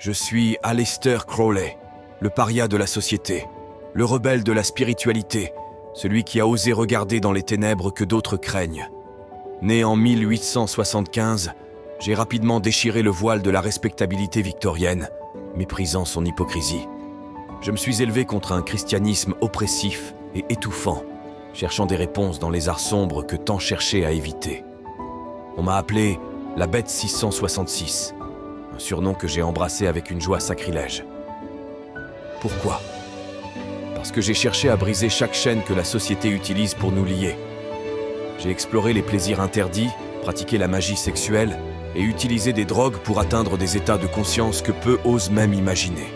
Je suis Aleister Crowley, le paria de la société, le rebelle de la spiritualité, celui qui a osé regarder dans les ténèbres que d'autres craignent. Né en 1875, j'ai rapidement déchiré le voile de la respectabilité victorienne, méprisant son hypocrisie. Je me suis élevé contre un christianisme oppressif et étouffant, cherchant des réponses dans les arts sombres que tant cherchaient à éviter. On m'a appelé la Bête 666, un surnom que j'ai embrassé avec une joie sacrilège. Pourquoi ? Parce que j'ai cherché à briser chaque chaîne que la société utilise pour nous lier. J'ai exploré les plaisirs interdits, pratiqué la magie sexuelle et utilisé des drogues pour atteindre des états de conscience que peu osent même imaginer.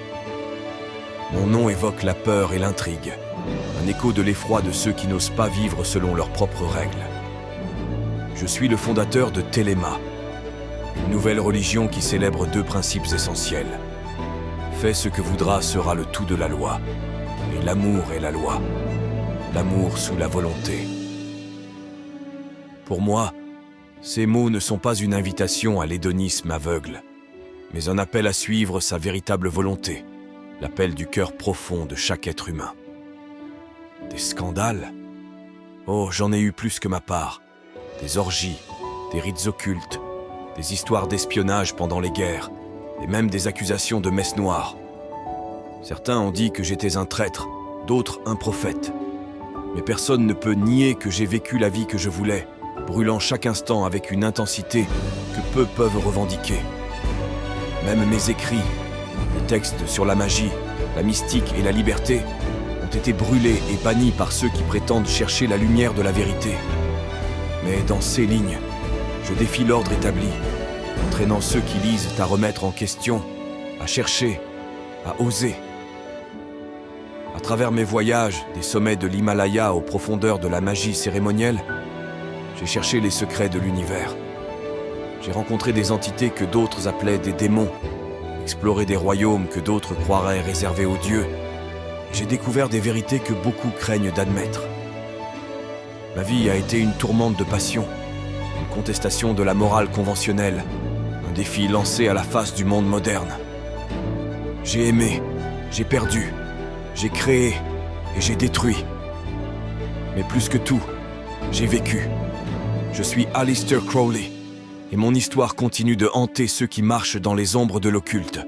Mon nom évoque la peur et l'intrigue, un écho de l'effroi de ceux qui n'osent pas vivre selon leurs propres règles. Je suis le fondateur de Thelema, une nouvelle religion qui célèbre deux principes essentiels. Fais ce que voudras sera le tout de la loi, et l'amour est la loi, l'amour sous la volonté. Pour moi, ces mots ne sont pas une invitation à l'hédonisme aveugle, mais un appel à suivre sa véritable volonté, l'appel du cœur profond de chaque être humain. Des scandales ? Oh, j'en ai eu plus que ma part. Des orgies, des rites occultes, des histoires d'espionnage pendant les guerres, et même des accusations de messe noire. Certains ont dit que j'étais un traître, d'autres un prophète. Mais personne ne peut nier que j'ai vécu la vie que je voulais, brûlant chaque instant avec une intensité que peu peuvent revendiquer. Même mes écrits, les textes sur la magie, la mystique et la liberté, ont été brûlés et bannis par ceux qui prétendent chercher la lumière de la vérité. Mais dans ces lignes, je défie l'ordre établi, entraînant ceux qui lisent à remettre en question, à chercher, à oser. À travers mes voyages, des sommets de l'Himalaya aux profondeurs de la magie cérémonielle, j'ai cherché les secrets de l'univers. J'ai rencontré des entités que d'autres appelaient des démons, exploré des royaumes que d'autres croiraient réservés aux dieux. J'ai découvert des vérités que beaucoup craignent d'admettre. Ma vie a été une tourmente de passion, une contestation de la morale conventionnelle, un défi lancé à la face du monde moderne. J'ai aimé, j'ai perdu, j'ai créé et j'ai détruit. Mais plus que tout, j'ai vécu. Je suis Aleister Crowley et mon histoire continue de hanter ceux qui marchent dans les ombres de l'occulte.